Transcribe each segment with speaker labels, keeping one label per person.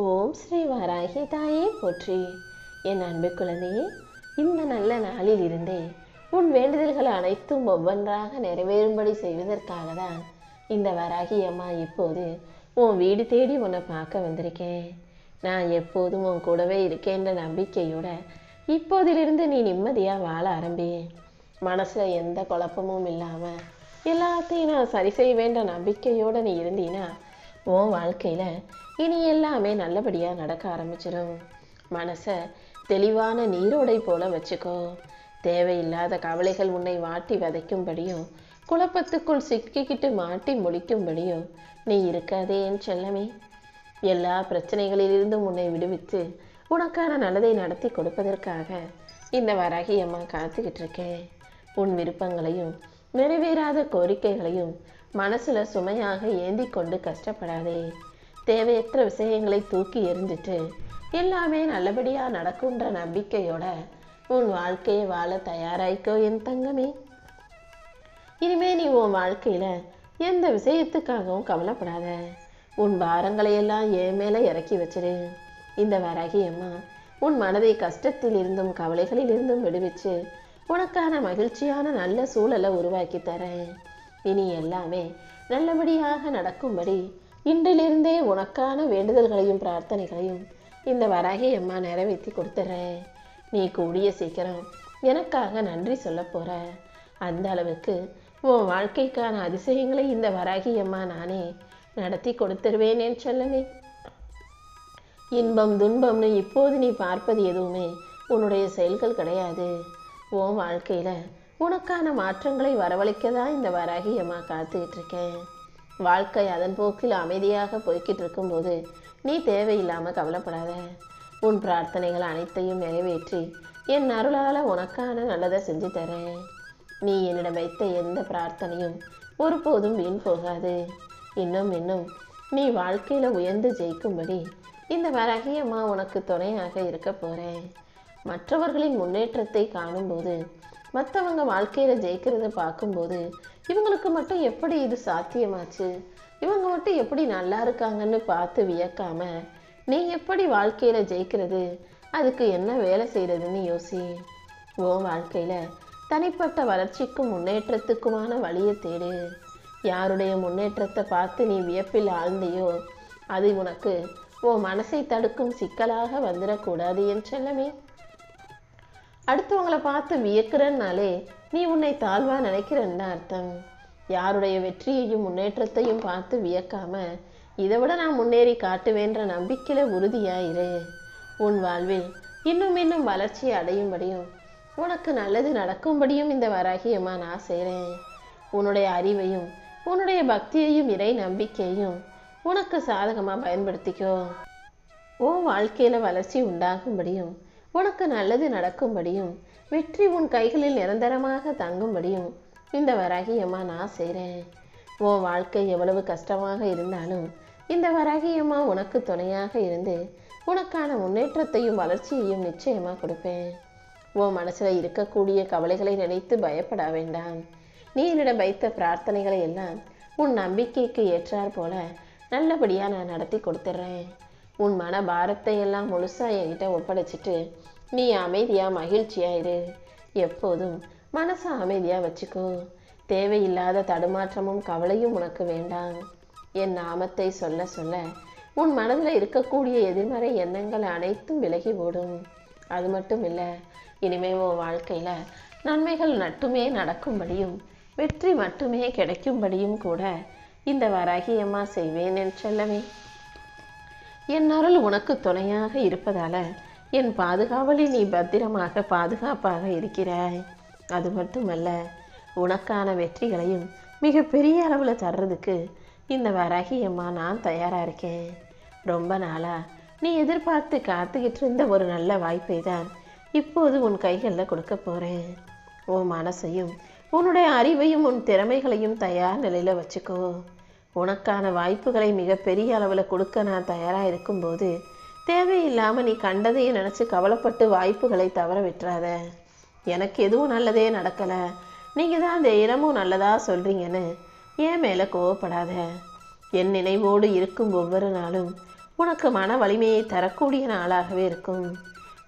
Speaker 1: ஓம் ஸ்ரீ வாராகி தாயே போற்றி. என் அன்பு குழந்தையே, இந்த நல்ல நாளில் இருந்தே உன் வேண்டுதல்கள் அனைத்தும் ஒவ்வொன்றாக நிறைவேறும்படி செய்வதற்காக தான் இந்த வராகி அம்மா இப்போது உன் வீடு தேடி உன்னை பார்க்க வந்திருக்கேன். நான் எப்போதும் உன் கூடவே இருக்கேன்ற நம்பிக்கையோட இப்போதிலிருந்து நீ நிம்மதியாக வாழ ஆரம்பி. மனசில் எந்த குழப்பமும் இல்லாமல் எல்லாத்தையும் நான் சரி செய்வேன்ற நம்பிக்கையோடு நீ இருந்தீன்னா உன் வாழ்க்கையில் இனி எல்லாமே நல்லபடியாக நடக்க ஆரம்பிச்சிடும். மனசை தெளிவான நீரோடை போல வச்சுக்கோ. தேவையில்லாத கவலைகள் உன்னை வாட்டி வதைக்கும்படியும் குழப்பத்துக்குள் சிக்கிக்கிட்டு மாட்டி முழிக்கும்படியும் நீ இருக்காதே என் செல்லமே. எல்லா பிரச்சனைகளிலிருந்தும் உன்னை விடுவித்து உனக்கான நல்லதை நடத்தி கொடுப்பதற்காக இந்த வராகி அம்மா காத்துக்கிட்டு இருக்கேன். உன் விருப்பங்களையும் நிறைவேறாத கோரிக்கைகளையும் மனசுல சுமையாக ஏந்தி கொண்டு கஷ்டப்படாதே. தேவையற்ற விஷயங்களை தூக்கி எறிஞ்சிட்டு எல்லாமே நல்லபடியா நடக்குன்ற நம்பிக்கையோட உன் வாழ்க்கையை வாழ தயாராய்க்கோ என் தங்கமே. இனிமே நீ உன் வாழ்க்கையில எந்த விஷயத்துக்காகவும் கவலைப்படாத. உன் பாரங்களை எல்லாம் என் மேல இறக்கி வச்சிரு. இந்த வராகி அம்மா உன் மனதை கஷ்டத்தில் இருந்தும் கவலைகளில் இருந்தும் விடுவிச்சு உனக்கான மகிழ்ச்சியான நல்ல சூழலை உருவாக்கி தரேன். இனி எல்லாமே நல்லபடியாக நடக்கும்படி இன்றிலிருந்தே உனக்கான வேண்டுதல்களையும் பிரார்த்தனைகளையும் இந்த வராகி அம்மா நிறைவேற்றி கொடுத்துட்றேன். நீ கூடிய சீக்கிரம் எனக்காக நன்றி சொல்ல போற. அந்த அளவுக்கு உன் வாழ்க்கைக்கான அதிசயங்களை இந்த வராகி அம்மா நானே நடத்தி கொடுத்துருவேன் என் செல்லமே. இன்பம் துன்பம்னு இப்போது நீ பார்ப்பது எதுவுமே உன்னுடைய செயல்கள் கிடையாது. உன் வாழ்க்கையில உனக்கான மாற்றங்களை வரவழைக்க தான் இந்த வராகி அம்மா காத்துக்கிட்டு இருக்கேன். வாழ்க்கை அதன் போக்கில் அமைதியாக போய்கிட்டு இருக்கும்போது நீ தேவையில்லாமல் கவலைப்படாத. உன் பிரார்த்தனைகள் அனைத்தையும் நிறைவேற்றி என் அருளால் உனக்கான நல்லதை செஞ்சு தரேன். நீ என்னிடம் வைத்த எந்த பிரார்த்தனையும் ஒருபோதும் வீண் போகாது. இன்னும் நீ வாழ்க்கையில் உயர்ந்து ஜெயிக்கும்படி இந்த வராகி அம்மா உனக்கு துணையாக இருக்க போகிறேன். மற்றவர்களின் முன்னேற்றத்தை காணும்போது மற்றவங்க வாழ்க்கையில் ஜெயிக்கிறத பார்க்கும்போது இவங்களுக்கு மட்டும் எப்படி இது சாத்தியமாச்சு, இவங்க மட்டும் எப்படி நல்லா இருக்காங்கன்னு பார்த்து வியக்காம நீ எப்படி வாழ்க்கையில் ஜெயிக்கிறது, அதுக்கு என்ன வேலை செய்கிறதுன்னு யோசி. உன் வாழ்க்கையில் தனிப்பட்ட வளர்ச்சிக்கும் முன்னேற்றத்துக்குமான வழியை தேடு. யாருடைய முன்னேற்றத்தை பார்த்து நீ வியப்பில் ஆழ்ந்தையோ அது உனக்கு உன் மனசை தடுக்கும் சிக்கலாக வந்துடக்கூடாது என் செல்லமே. அடுத்தவங்களை பார்த்து வியக்கிறன்னாலே நீ உன்னை தாழ்வா நினைக்கிறன்னு அர்த்தம். யாருடைய வெற்றியையும் முன்னேற்றத்தையும் பார்த்து வியக்காம இதை விட நான் முன்னேறி காட்டுவேன்ற நம்பிக்கையில உறுதியாயிரு. உன் வாழ்வில் இன்னும் வளர்ச்சியை அடையும்படியும் உனக்கு நல்லது நடக்கும்படியும் இந்த வராகி அம்மா நான் செய்கிறேன். உன்னுடைய அறிவையும் உன்னுடைய பக்தியையும் இறை நம்பிக்கையும் உனக்கு சாதகமாக பயன்படுத்திக்கோ. உன் வாழ்க்கையில வளர்ச்சி உண்டாகும்படியும் உனக்கு நல்லது நடக்கும்படியும் வெற்றி உன் கைகளில் நிரந்தரமாக தங்கும்படியும் இந்த வராகி அம்மா நான் செய்கிறேன். உன் வாழ்க்கை எவ்வளவு கஷ்டமாக இருந்தாலும் இந்த வராகி அம்மா உனக்கு துணையாக இருந்து உனக்கான முன்னேற்றத்தையும் வளர்ச்சியையும் நிச்சயமாக கொடுப்பேன். உன் மனசில் இருக்கக்கூடிய கவலைகளை நினைத்து பயப்பட வேண்டாம். நீ என்னிடம் வைத்த பிரார்த்தனைகளை எல்லாம் உன் நம்பிக்கைக்கு ஏற்றார் போல நல்லபடியாக நான் நடத்தி கொடுத்துட்றேன். உன் மன பாரத்தை எல்லாம் முழுசாக என்கிட்ட ஒப்படைச்சிட்டு நீ அமைதியாக மகிழ்ச்சியாக இரு. எப்போதும் மனசை அமைதியாக வச்சுக்கோ. தேவையில்லாத தடுமாற்றமும் கவலையும் உனக்கு வேண்டாம். என் நாமத்தை சொல்ல சொல்ல உன் மனதில் இருக்கக்கூடிய எதிர்மறை எண்ணங்கள் அனைத்தும் விலகி ஓடும். அது மட்டும் இல்லை, இனிமே உன் வாழ்க்கையில் நன்மைகள் மட்டுமே நடக்கும்படியும் வெற்றி மட்டுமே கிடைக்கும்படியும் கூட இந்த வராகி அம்மா செய்வேன் என் செல்லமே. என் அருள் உனக்கு துணையாக இருப்பதால என் பாதுகாவலில் நீ பத்திரமாக பாதுகாப்பாக இருக்கிறாய். அது மட்டுமல்ல, உனக்கான வெற்றிகளையும் மிக பெரிய அளவில் தர்றதுக்கு இந்த வராகி அம்மா நான் தயாராக இருக்கேன். ரொம்ப நாளாக நீ எதிர்பார்த்து காத்துக்கிட்டு இருந்த ஒரு நல்ல வாய்ப்பை தான் இப்போது உன் கைகளில் கொடுக்க போகிறேன். உன் மனசையும் உன்னுடைய அறிவையும் உன் திறமைகளையும் தயார் நிலையில் வச்சுக்கோ. உனக்கான வாய்ப்புகளை மிக பெரிய அளவில் கொடுக்க நான் தயாராக இருக்கும்போது தேவையில்லாமல் நீ கண்டதையும் நினச்சி கவலைப்பட்டு வாய்ப்புகளை தவற விட்டுறாத. எனக்கு எதுவும் நல்லதே நடக்கலை, நீங்கள் தான் அந்த இடமும் நல்லதாக சொல்கிறீங்கன்னு என் மேலே கோவப்படாத. என் நினைவோடு இருக்கும் ஒவ்வொரு நாளும் உனக்கு மன வலிமையை தரக்கூடிய நாளாகவே இருக்கும்.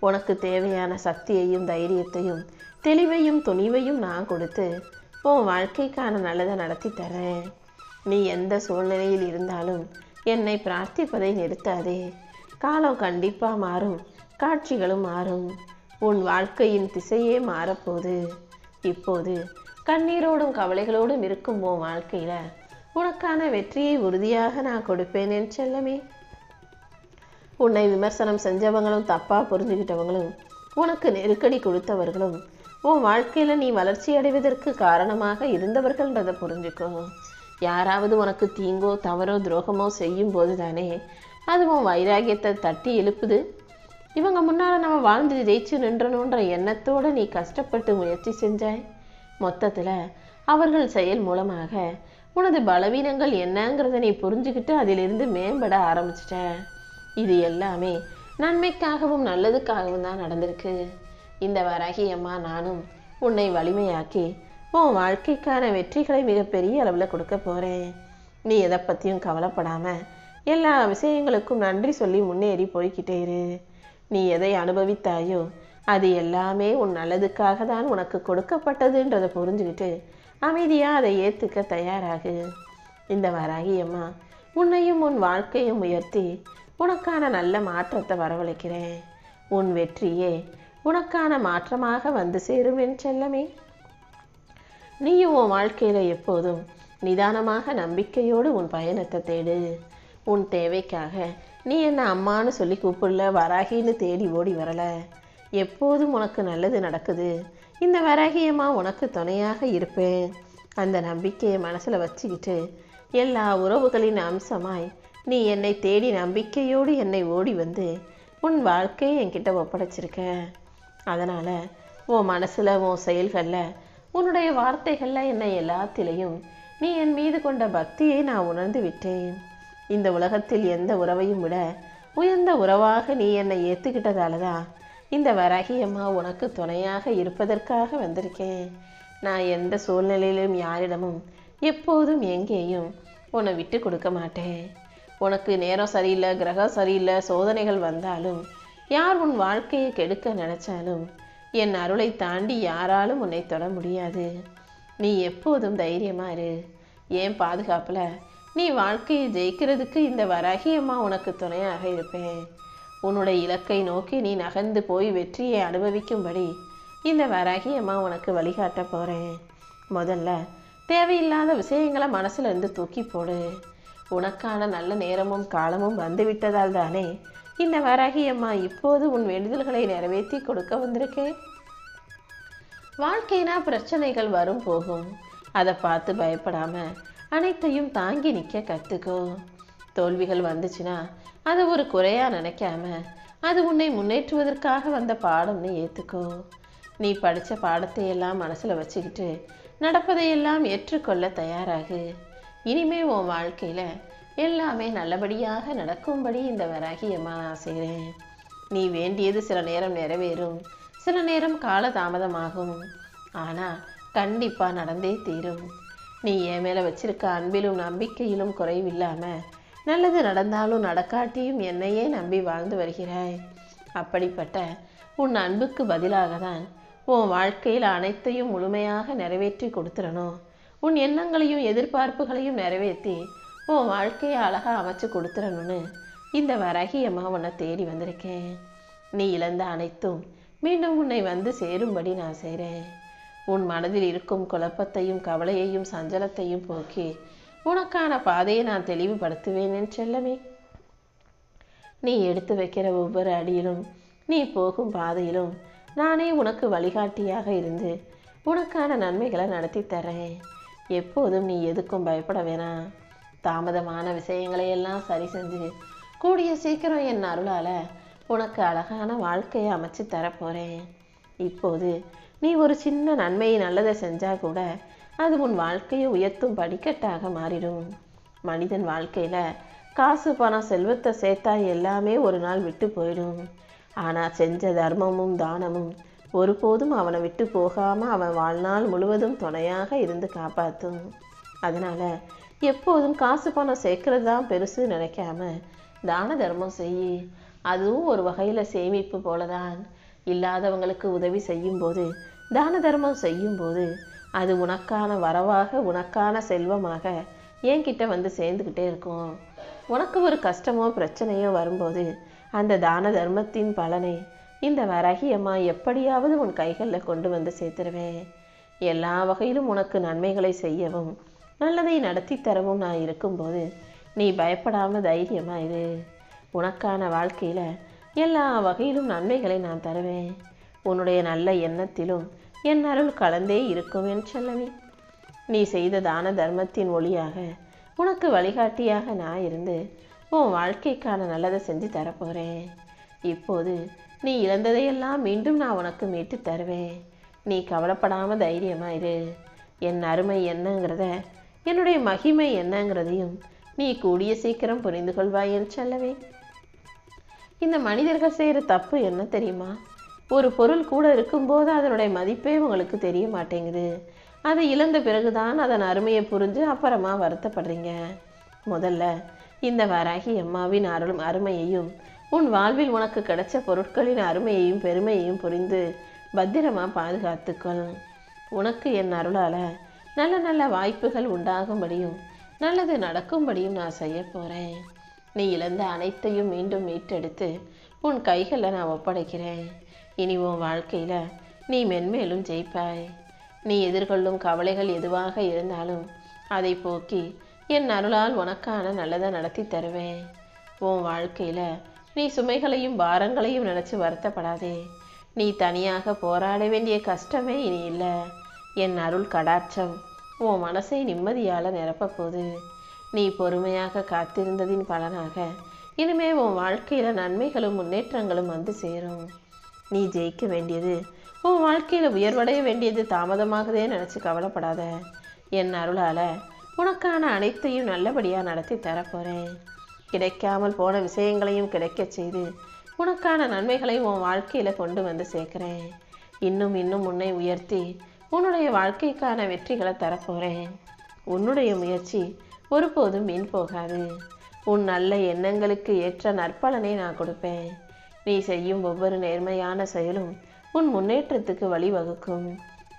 Speaker 1: உனக்கு தேவையான சக்தியையும் தைரியத்தையும் தெளிவையும் துணிவையும் நான் கொடுத்து உன் வாழ்க்கைக்கான நல்லதை நடத்தி தரேன். நீ எந்த சூழ்நிலையில் இருந்தாலும் என்னை பிரார்த்திப்பதை நிறுத்தாதே. காலம் கண்டிப்பாக மாறும், காட்சிகளும் மாறும். உன் வாழ்க்கையின் திசையே மாறப்போகுது. இப்போது கண்ணீரோடும் கவலைகளோடும் இருக்கும் உன் வாழ்க்கையில் உனக்கான வெற்றியை உறுதியாக நான் கொடுப்பேன் என் செல்லமே. உன்னை விமர்சனம் செஞ்சவங்களும் தப்பாக புரிஞ்சுக்கிட்டவங்களும் உனக்கு நெருக்கடி கொடுத்தவர்களும் உன் வாழ்க்கையில் நீ வளர்ச்சி அடைவதற்கு காரணமாக இருந்தவர்கள்ன்றதை புரிஞ்சுக்கோ. யாராவது உனக்கு தீங்கோ தவறோ துரோகமோ செய்யும் போது தானே அது உன் வைராகியத்தை தட்டி எழுப்புது. இவங்க முன்னால் நம்ம வாழ்ந்து ஜெயிச்சு நின்றணுன்ற எண்ணத்தோடு நீ கஷ்டப்பட்டு முயற்சி செஞ்சாய். மொத்தத்தில் அவர்கள் செயல் மூலமாக உனது பலவீனங்கள் என்னங்கிறத நீ புரிஞ்சுக்கிட்டு அதிலிருந்து மேம்பட ஆரம்பிச்சிட்ட. இது எல்லாமே நன்மைக்காகவும் நல்லதுக்காகவும் தான் நடந்திருக்கு. இந்த வராகி அம்மா நானும் உன்னை வலிமையாக்கி உன் வாழ்க்கைக்கான வெற்றிகளை மிகப்பெரிய அளவில் கொடுக்க போகிறேன். நீ எதை பற்றியும் கவலைப்படாமல் எல்லா விஷயங்களுக்கும் நன்றி சொல்லி முன்னேறி போய்கிட்டே இரு. நீ எதை அனுபவித்தாயோ அது எல்லாமே உன் நல்லதுக்காக தான் உனக்கு கொடுக்கப்பட்டதுன்றதை புரிஞ்சுக்கிட்டு அமைதியாக அதை ஏற்றுக்க தயாராகு. இந்த வராகி அம்மா உன்னையும் உன் வாழ்க்கையும் உயர்த்தி உனக்கான நல்ல மாற்றத்தை வரவழைக்கிறேன். உன் வெற்றியே உனக்கான மாற்றமாக வந்து சேரும் என் செல்லமே. நீயும் உன் வாழ்க்கையில் எப்போதும் நிதானமாக நம்பிக்கையோடு உன் பயணத்தை தேடு. உன் தேவைக்காக நீ என்ன அம்மானு சொல்லி கூப்பிடல, வராகின்னு தேடி ஓடி வரல. எப்போதும் உனக்கு நல்லது நடக்குது. இந்த வராகியம்மா உனக்கு துணையாக இருப்பேன். அந்த நம்பிக்கையை மனசில் வச்சுக்கிட்டு எல்லா உறவுகளின் அம்சமாய் நீ என்னை தேடி நம்பிக்கையோடு என்னை ஓடி வந்து உன் வாழ்க்கையை என்கிட்ட ஒப்படைச்சிருக்க. அதனால் உன் மனசில் உன் செயல்களில் உன்னுடைய வார்த்தைகளில் என்னை எல்லாத்திலையும் நீ என் மீது கொண்ட பக்தியை நான் உணர்ந்து விட்டேன். இந்த உலகத்தில் எந்த உறவையும் விட உயர்ந்த உறவாக நீ என்னை ஏற்றுக்கிட்டதால தான் இந்த வராகியம்மா உனக்கு துணையாக இருப்பதற்காக வந்திருக்கேன். நான் எந்த சூழ்நிலையிலும் யாரிடமும் எப்போதும் எங்கேயும் உன்னை விட்டு கொடுக்க மாட்டேன். உனக்கு நேரம் சரியில்லை, கிரகம் சரியில்லை, சோதனைகள் வந்தாலும் யார் உன் வாழ்க்கையை கெடுக்க நினைச்சாலும் என் அருளை தாண்டி யாராலும் உன்னை தொட முடியாது. நீ எப்போதும் தைரியமா இரு. ஏன் பாதுகாப்பில் நீ வாழ்க்கையை ஜெயிக்கிறதுக்கு இந்த வராகியம்மா உனக்கு துணையாக இருப்பேன். உன்னுடைய இலக்கை நோக்கி நீ நகர்ந்து போய் வெற்றியை அனுபவிக்கும்படி இந்த வராகியம்மா உனக்கு வழிகாட்ட போகிறேன். முதல்ல தேவையில்லாத விஷயங்களை மனசுல இருந்து தூக்கி போடு. உனக்கான நல்ல நேரமும் காலமும் வந்துவிட்டதால் தானே இந்த வராகியம்மா இப்போது உன் வேண்டுதல்களை நிறைவேற்றி கொடுக்க வந்திருக்கேன். வாழ்க்கைனா பிரச்சனைகள் வரும் போகும். அதை பார்த்து பயப்படாம அனைத்தையும் தாங்கி நிற்க கற்றுக்கோ. தோல்விகள் வந்துச்சுன்னா அது ஒரு குறையா நினைக்காம அது உன்னை முன்னேற்றுவதற்காக வந்த பாடம்னு ஏற்றுக்கோ. நீ படித்த பாடத்தை எல்லாம் மனசில் வச்சுக்கிட்டு நடப்பதையெல்லாம் ஏற்றுக்கொள்ள தயாராகு. இனிமே உன் வாழ்க்கையில் எல்லாமே நல்லபடியாக நடக்கும்படி இந்த வராகியம்மா நான் செய்கிறேன். நீ வேண்டியது சில நேரம் நிறைவேறும், சில நேரம் கால தாமதமாகும். ஆனால் கண்டிப்பாக நடந்தே தீரும். நீ என் மேலே வச்சிருக்க அன்பிலும் நம்பிக்கையிலும் குறைவில்லாமல் நல்லது நடந்தாலும் நடக்காட்டியும் என்னையே நம்பி வாழ்ந்து வருகிறாய். அப்படிப்பட்ட உன் அன்புக்கு பதிலாக தான் உன் வாழ்க்கையில் அனைத்தையும் முழுமையாக நிறைவேற்றி கொடுத்துடணும். உன் எண்ணங்களையும் எதிர்பார்ப்புகளையும் நிறைவேற்றி உன் வாழ்க்கையை அழகாக அமைச்சு கொடுத்துடணும்னு இந்த வராகியம்மா உன்னை தேடி வந்திருக்கேன். நீ இழந்த அனைத்தும் மீண்டும் உன்னை வந்து சேரும்படி நான் செய்கிறேன். உன் மனதில் இருக்கும் குழப்பத்தையும் கவலையையும் சஞ்சலத்தையும் போக்கி உனக்கான பாதையை நான் தெளிவுபடுத்துவேன் என் செல்லமே. நீ எடுத்து வைக்கிற ஒவ்வொரு அடியிலும் நீ போகும் பாதையிலும் நானே உனக்கு வழிகாட்டியாக இருந்து உனக்கான நன்மைகளை நடத்தி தரேன். எப்போதும் நீ எதுக்கும் பயப்பட வேணாம். தாமதமான விஷயங்களை எல்லாம் சரி செஞ்சு கூடிய சீக்கிரம் என் அருளால் உனக்கு அழகான வாழ்க்கையை அமைச்சு தரப்போகிறேன். இப்போது நீ ஒரு சின்ன நன்மையை நல்லதை செஞ்சால் கூட அது உன் வாழ்க்கையை உயர்த்தும் படிக்கட்டாக மாறிடும். மனிதன் வாழ்க்கையில் காசு பணம் செல்வத்தை சேர்த்தா எல்லாமே ஒரு நாள் விட்டு போயிடும். ஆனால் செஞ்ச தர்மமும் தானமும் ஒருபோதும் அவனை விட்டு போகாமல் அவன் வாழ்நாள் முழுவதும் துணையாக இருந்து காப்பாற்றும். அதனால் எப்போதும் காசு பணம் சேர்க்கறது தான் பெருசு நினைக்காம தான தர்மம் செய். அதுவும் ஒரு வகையில் சேமிப்பு போலதான். இல்லாதவங்களுக்கு உதவி செய்யும்போது, தான தர்மம் செய்யும்போது அது உனக்கான வரவாக, உனக்கான செல்வமாக என்கிட்ட வந்து சேர்ந்துக்கிட்டே இருக்கும். உனக்கு ஒரு கஷ்டமோ பிரச்சனையோ வரும்போது அந்த தான தர்மத்தின் பலனை இந்த வராகி அம்மா எப்படியாவது உன் கைகளில் கொண்டு வந்து சேர்த்துருவேன். எல்லா வகையிலும் உனக்கு நன்மைகளை செய்யவும் நல்லதை நடத்தி தரவும் நான் இருக்கும்போது நீ பயப்படாம தைரியமா இரு. உனக்கான வாழ்க்கையில எல்லா வகையிலும் நன்மைகளை நான் தருவேன். உன்னுடைய நல்ல எண்ணத்திலும் என் அருள் கலந்தே இருக்கும் என் செல்லமே. நீ செய்த தான தர்மத்தின் ஒளியாக, உனக்கு வழிகாட்டியாக நான் இருந்து உன் வாழ்க்கைக்கான நல்லதை செஞ்சு தரப்போறேன். இப்போது நீ இழந்ததையெல்லாம் மீண்டும் நான் உனக்கு மீட்டு தருவேன். நீ கவலைப்படாம தைரியமா இரு. என் அருமை என்னங்கிறத, என்னுடைய மகிமை என்னங்கிறதையும் நீ கூடிய சீக்கிரம் புரிந்து கொள்வாய் என் செல்லவே. இந்த மனிதர்கள் செய்கிற தப்பு என்ன தெரியுமா? ஒரு பொருள் கூட இருக்கும்போது அதனுடைய மதிப்பே உங்களுக்கு தெரிய மாட்டேங்குது. அதை இழந்த பிறகுதான் அதன் அருமையை புரிஞ்சு அப்புறமா வருத்தப்படுறீங்க. முதல்ல இந்த வராகி அம்மாவின் அருமையையும், உன் வாழ்வில் உனக்கு கிடைச்ச பொருட்களின் அருமையையும் பெருமையையும் புரிந்து பத்திரமா பாதுகாத்துக்கொள். உனக்கு என் அருளால நல்ல நல்ல வாய்ப்புகள் உண்டாகும்படியும் நல்லது நடக்கும்படியும் நான் செய்ய போறேன். நீ இழந்த அனைத்தையும் மீண்டும் மீட்டெடுத்து உன் கைகளில் நான் ஒப்படைக்கிறேன். இனி உன் வாழ்க்கையில நீ மென்மேலும் ஜெயிப்பாய். நீ எதிர்கொள்ளும் கவலைகள் எதுவாக இருந்தாலும் அதை போக்கி என் அருளால் உனக்கான நல்லதை நடத்தி தருவேன். உன் வாழ்க்கையில நீ சுமைகளையும் பாரங்களையும் நினைச்சு வருத்தப்படாதே. நீ தனியாக போராட வேண்டிய கஷ்டமே இனி இல்லை. என் அருள் கடாட்சம் உன் மனசை நிம்மதியால் நிரப்ப போகுது. நீ பொறுமையாக காத்திருந்ததின் பலனாக இனிமே உன் வாழ்க்கையில் நன்மைகளும் முன்னேற்றங்களும் வந்து சேரும். நீ ஜெயிக்க வேண்டியது, உன் வாழ்க்கையில் உயர்வடைய வேண்டியது தாமதமாகதே நினச்சி கவலைப்படாத. என் அருளால் உனக்கான அனைத்தையும் நல்லபடியாக நடத்தி தரப்போகிறேன். கிடைக்காமல் போன விஷயங்களையும் கிடைக்க செய்து உனக்கான நன்மைகளை உன் வாழ்க்கையில் கொண்டு வந்து சேர்க்குறேன். இன்னும் இன்னும் உன்னை உயர்த்தி உன்னுடைய வாழ்க்கைக்கான வெற்றிகளை தரப்போகிறேன். உன்னுடைய முயற்சி ஒருபோதும் வீண் போகாது. உன் நல்ல எண்ணங்களுக்கு ஏற்ற நற்பலனை நான் கொடுப்பேன். நீ செய்யும் ஒவ்வொரு நேர்மையான செயலும் உன் முன்னேற்றத்துக்கு வழிவகுக்கும்.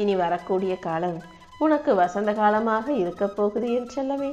Speaker 1: இனி வரக்கூடிய காலம் உனக்கு வசந்த காலமாக இருக்க போகுது என் செல்லமே.